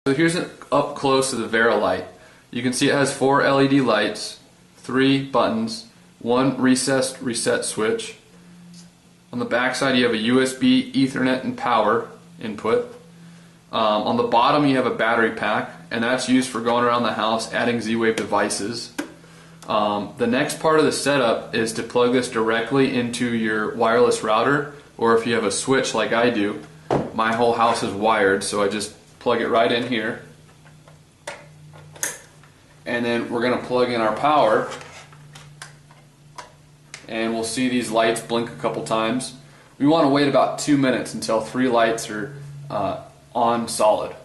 So here's an up close of the Vera Lite. You can see it has 4 LED lights, 3 buttons, 1 recessed reset switch. On the back side you have a USB, Ethernet, and power input. On the bottom you have a battery pack, and that's used for going around the house adding Z-Wave devices. The next part of the setup is to plug this directly into your wireless router, or if you have a switch like I do. My whole house is wired, so I just plug it right in here. And then we're going to plug in our power, and we'll see these lights blink a couple times. We want to wait about 2 minutes until 3 lights are on solid,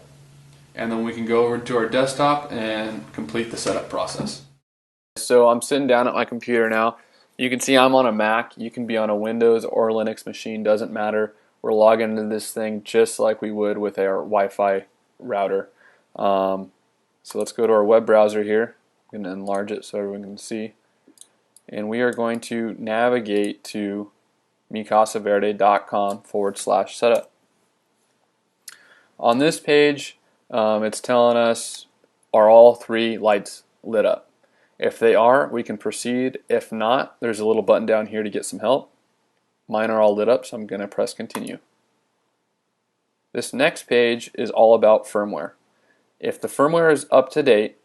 and then we can go over to our desktop and complete the setup process. So I'm sitting down at my computer now. You can see I'm on a Mac. You can be on a Windows or Linux machine, doesn't matter. We're logging into this thing just like we would with our Wi-Fi router. So let's go to our web browser here. I'm going to enlarge it so everyone can see. And we are going to navigate to micasaverde.com/setup. On this page, it's telling us, are all 3 lights lit up? If they are, we can proceed. If not, there's a little button down here to get some help. Mine are all lit up, so I'm going to press continue. This next page is all about firmware. If the firmware is up to date,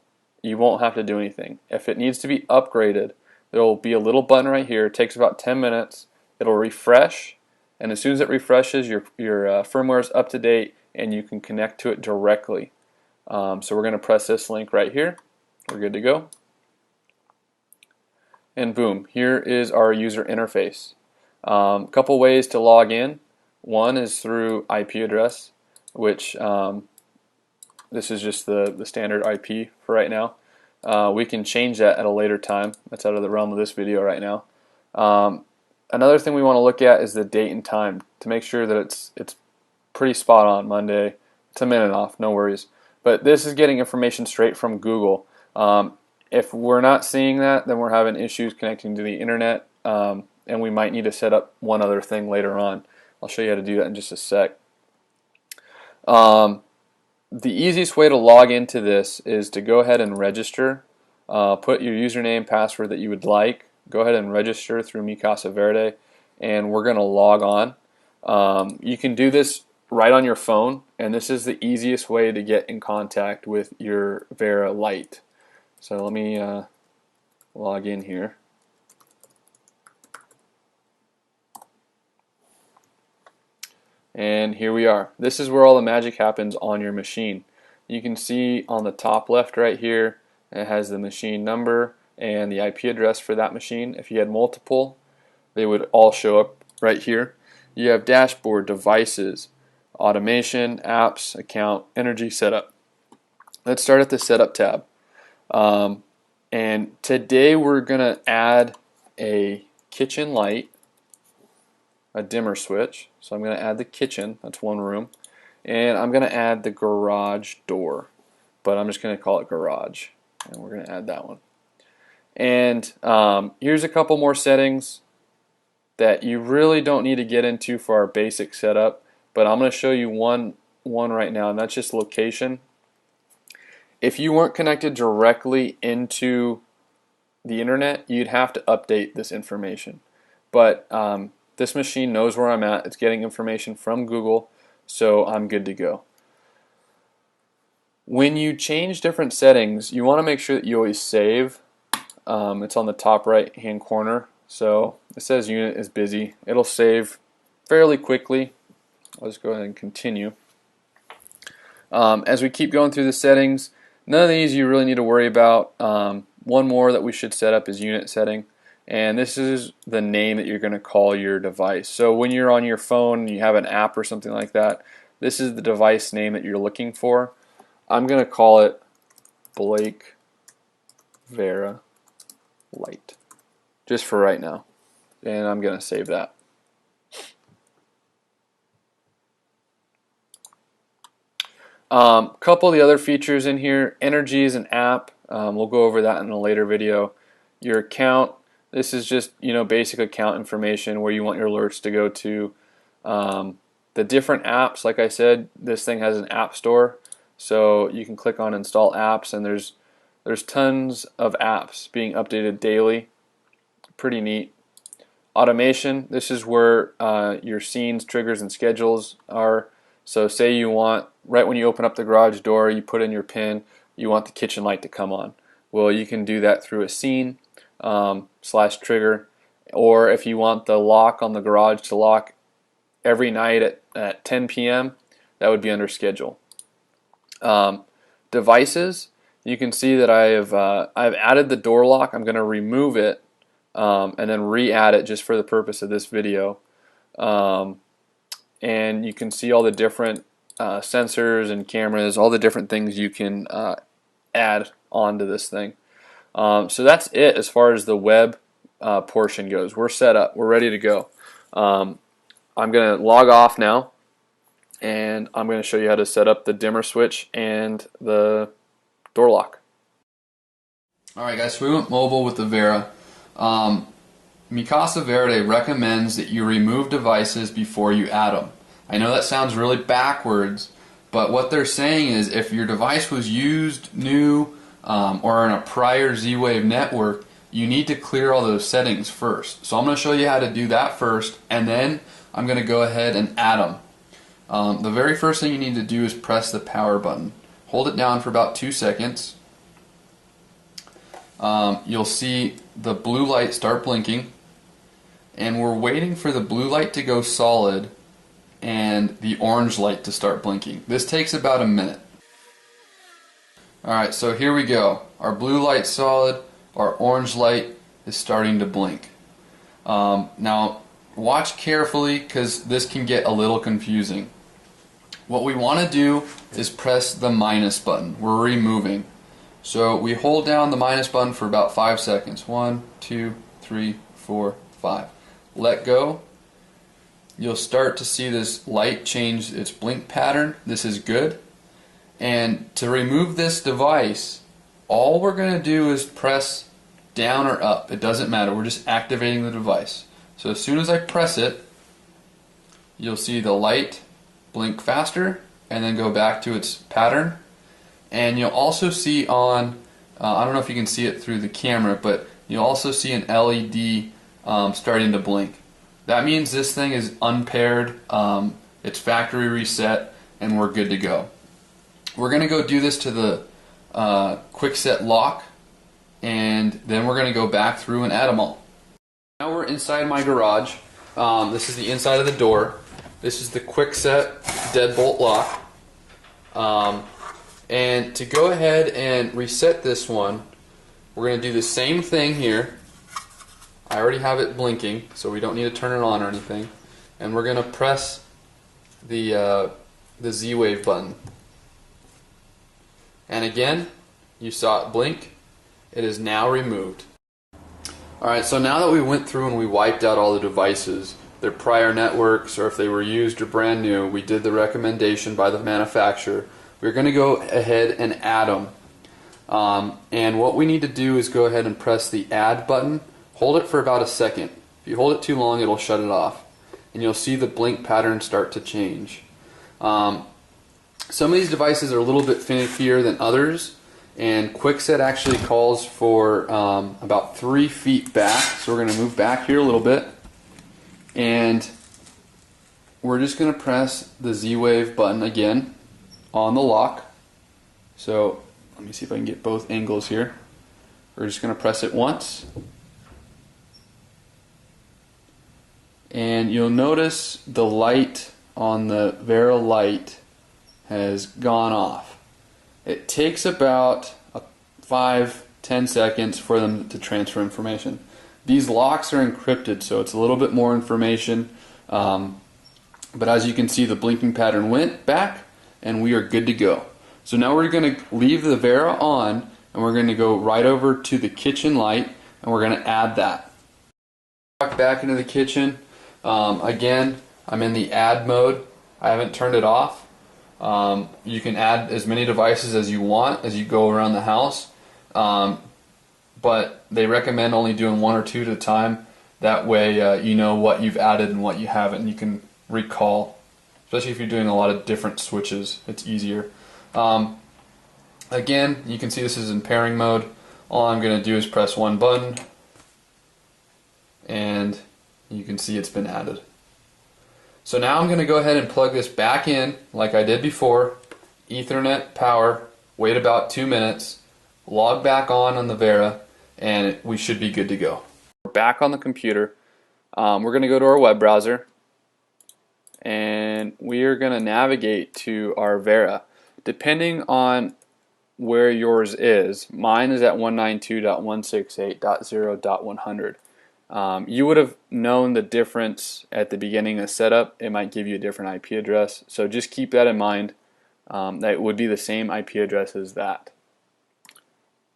you won't have to do anything. If it needs to be upgraded, there will be a little button right here. It takes about 10 minutes. It'll refresh, and as soon as it refreshes, your firmware is up to date, and you can connect to it directly. So we're going to press this link right here. We're good to go. And boom, here is our user interface. Couple ways to log in. One is through IP address, which this is just the standard IP for right now. We can change that at a later time. That's out of the realm of this video right now. Another thing we want to look at is the date and time to make sure that it's pretty spot on. Monday, it's a minute off, no worries. But this is getting information straight from Google. If we're not seeing that, then we're having issues connecting to the internet, and we might need to set up one other thing later on. I'll show you how to do that in just a sec. The easiest way to log into this is to go ahead and register. Put your username, password that you would like. Go ahead and register through Mi Casa Verde, and we're going to log on. You can do this right on your phone, and this is the easiest way to get in contact with your Vera Lite. So let me log in here. And here we are. This is where all the magic happens on your machine. You can see on the top left right here, it has the machine number and the IP address for that machine. If you had multiple, they would all show up right here. You have dashboard, devices, automation, apps, account, energy, setup. Let's start at the setup tab. And today we're going to add a kitchen light, a dimmer switch. So I'm going to add the kitchen, that's one room, and I'm going to add the garage door, but I'm just going to call it garage, and we're going to add that one. And here's a couple more settings that you really don't need to get into for our basic setup, but I'm going to show you one right now, and that's just location. If you weren't connected directly into the internet, you'd have to update this information. But this machine knows where I'm at. It's getting information from Google, so I'm good to go. When you change different settings, you want to make sure that you always save. It's on the top right hand corner. So it says unit is busy. It'll save fairly quickly. I'll just go ahead and continue. As we keep going through the settings, none of these you really need to worry about. One more that we should set up is unit setting, and this is the name that you're going to call your device. So when you're on your phone and you have an app or something like that, this is the device name that you're looking for. I'm going to call it Blake Vera Lite, just for right now, and I'm going to save that. Couple of the other features in here. Energy is an app. We'll go over that in a later video. Your account. This is just basic account information where you want your alerts to go to. The different apps, like I said, this thing has an app store. So you can click on install apps, and there's tons of apps being updated daily. Pretty neat. Automation, this is where your scenes, triggers, and schedules are. So say you want, right when you open up the garage door, you put in your PIN, you want the kitchen light to come on. Well, you can do that through a scene slash trigger, or if you want the lock on the garage to lock every night at 10 p.m., that would be under schedule. Devices, you can see that I've added the door lock. I'm going to remove it and then re-add it just for the purpose of this video. And you can see all the different sensors and cameras, all the different things you can add onto this thing. So that's it as far as the web portion goes. We're set up. We're ready to go. I'm going to log off now, and I'm going to show you how to set up the dimmer switch and the door lock. Alright guys, so we went mobile with the Vera. Mikasa Verde recommends that you remove devices before you add them. I know that sounds really backwards, but what they're saying is if your device was used new or in a prior Z-Wave network, you need to clear all those settings first. So I'm going to show you how to do that first, and then I'm going to go ahead and add them. The very first thing you need to do is press the power button. Hold it down for about 2 seconds. You'll see the blue light start blinking, and we're waiting for the blue light to go solid and the orange light to start blinking. This takes about a minute. Alright, so here we go. Our blue light's solid, our orange light is starting to blink. Now watch carefully because this can get a little confusing. What we want to do is press the minus button. We're removing. So we hold down the minus button for about 5 seconds. 1, 2, 3, 4, 5. Let go. You'll start to see this light change its blink pattern. This is good. And to remove this device, all we're going to do is press down or up. It doesn't matter. We're just activating the device. So as soon as I press it, you'll see the light blink faster and then go back to its pattern. And you'll also see on, I don't know if you can see it through the camera, but you'll also see an LED starting to blink. That means this thing is unpaired, it's factory reset, and we're good to go. We're going to go do this to the quick set lock, and then we're going to go back through and add them all. Now we're inside my garage. This is the inside of the door. This is the quick set deadbolt lock. And to go ahead and reset this one, we're going to do the same thing here. I already have it blinking, so we don't need to turn it on or anything. And we're going to press the Z-Wave button. And again, you saw it blink. It is now removed. Alright, so now that we went through and we wiped out all the devices, their prior networks, or if they were used or brand new, we did the recommendation by the manufacturer. We're going to go ahead and add them. And what we need to do is go ahead and press the add button. Hold it for about a second. If you hold it too long, it'll shut it off. And you'll see the blink pattern start to change. Some of these devices are a little bit finickier than others, and QuickSet actually calls for about 3 feet back. So we're going to move back here a little bit, and we're just going to press the Z-Wave button again on the lock. So let me see if I can get both angles here. We're just going to press it once, and you'll notice the light on the Vera Lite has gone off. It takes about 5-10 seconds for them to transfer information. These locks are encrypted, so it's a little bit more information, but as you can see, the blinking pattern went back and we are good to go. So now we're going to leave the Vera on, and we're going to go right over to the kitchen light, and we're going to add that. Walk back into the kitchen. Again, I'm in the add mode. I haven't turned it off. You can add as many devices as you want as you go around the house, but they recommend only doing 1 or 2 at a time. That way you know what you've added and what you haven't, and you can recall, especially if you're doing a lot of different switches. It's easier. Again, you can see this is in pairing mode. All I'm going to do is press one button, and you can see it's been added. So now I'm going to go ahead and plug this back in like I did before. Ethernet power, wait about 2 minutes, log back on the Vera, and we should be good to go. We're back on the computer. We're going to go to our web browser, and we are going to navigate to our Vera. Depending on where yours is, mine is at 192.168.0.100. You would have known the difference at the beginning of setup. It might give you a different IP address, so just keep that in mind. That would be the same IP address as that.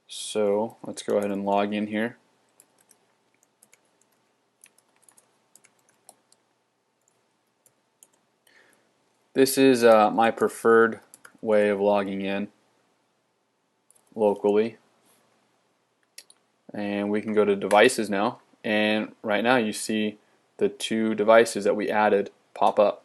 So let's go ahead and log in here. This is my preferred way of logging in locally. And we can go to devices now. And right now you see the two devices that we added pop up.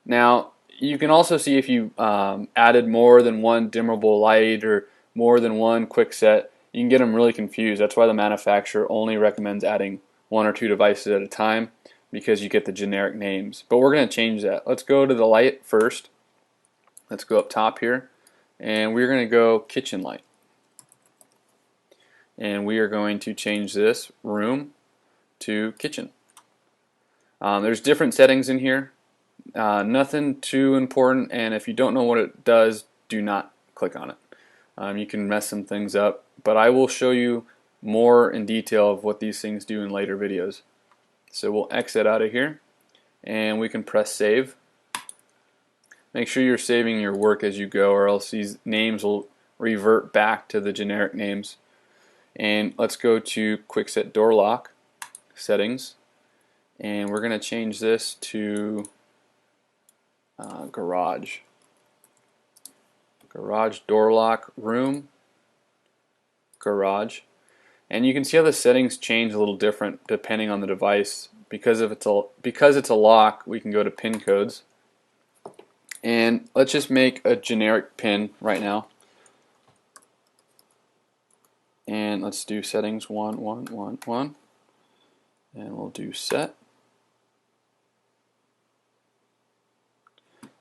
Now you can also see if you added more than one dimmable light or more than one quick set, you can get them really confused. That's why the manufacturer only recommends adding 1 or 2 devices at a time, because you get the generic names. But we're going to change that. Let's go to the light first. Let's go up top here, and we're going to go kitchen light. And we are going to change this room to kitchen. There's different settings in here. Nothing too important, and if you don't know what it does, do not click on it. You can mess some things up, but I will show you more in detail of what these things do in later videos. So we'll exit out of here, and we can press save. Make sure you're saving your work as you go, or else these names will revert back to the generic names. And let's go to quick set door lock settings, and we're going to change this to garage door lock room garage. And you can see how the settings change a little different depending on the device. Because it's a lock, we can go to pin codes, and let's just make a generic pin right now, and let's do settings 1111, and we'll do set.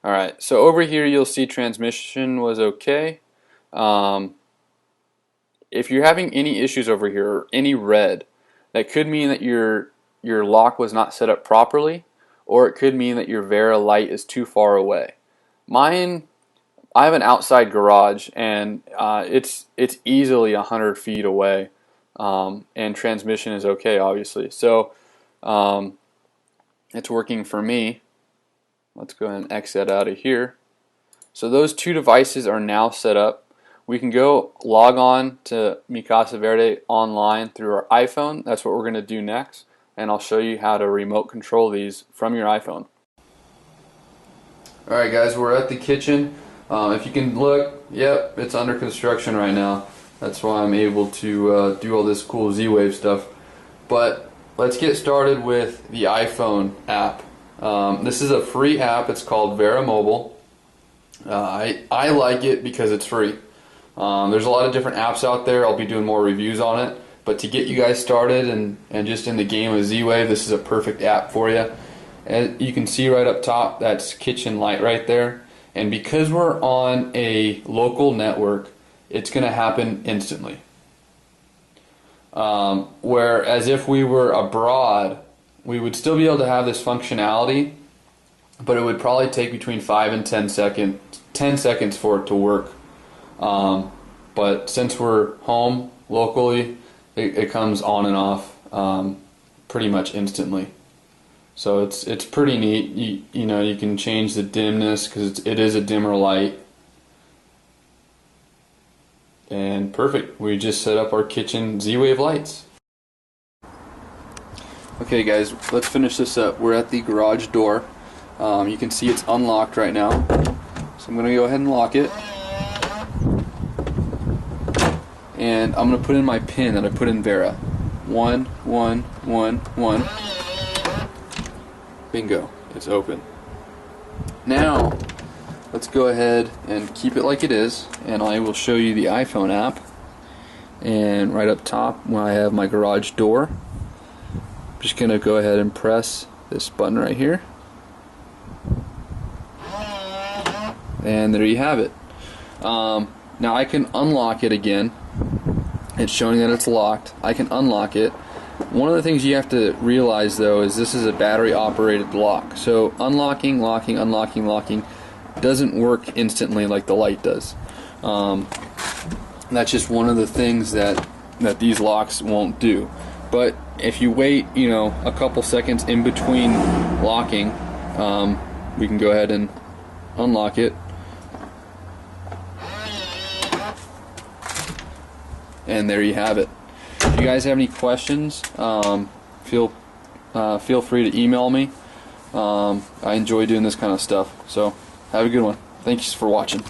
Alright, so over here you'll see transmission was okay. If you're having any issues over here, or any red, that could mean that your lock was not set up properly, or it could mean that your Vera Lite is too far away. Mine, I have an outside garage, and it's easily 100 feet away, and transmission is okay, obviously. So it's working for me. Let's go ahead and exit out of here. So those two devices are now set up. We can go log on to Mi Casa Verde online through our iPhone. That's what we're going to do next, and I'll show you how to remote control these from your iPhone. Alright guys, we're at the kitchen. If you can look, yep, it's under construction right now. That's why I'm able to do all this cool Z-Wave stuff. But let's get started with the iPhone app. This is a free app. It's called Vera Mobile. I like it because it's free. There's a lot of different apps out there. I'll be doing more reviews on it. But to get you guys started and just in the game of Z-Wave, this is a perfect app for you. And you can see right up top, that's kitchen light right there. And because we're on a local network, it's going to happen instantly. Whereas if we were abroad, we would still be able to have this functionality, but it would probably take between 5 and 10 seconds for it to work. But since we're home locally, it comes on and off pretty much instantly. So it's pretty neat. You know, you can change the dimness because it is a dimmer light. And perfect. We just set up our kitchen Z-Wave lights. Okay guys, let's finish this up. We're at the garage door. You can see it's unlocked right now. So I'm going to go ahead and lock it. And I'm going to put in my pin that I put in Vera. 1, 1, 1, 1. Bingo, it's open. Now, let's go ahead and keep it like it is, and I will show you the iPhone app. And right up top, when I have my garage door, I'm just going to go ahead and press this button right here. And there you have it. Now I can unlock it again. It's showing that it's locked. I can unlock it. One of the things you have to realize though is this is a battery operated lock. So unlocking, locking, unlocking, locking doesn't work instantly like the light does. That's just one of the things that these locks won't do. But if you wait, you know, a couple seconds in between locking, we can go ahead and unlock it. And there you have it. If you guys have any questions, feel free to email me. I enjoy doing this kind of stuff. So have a good one. Thanks for watching.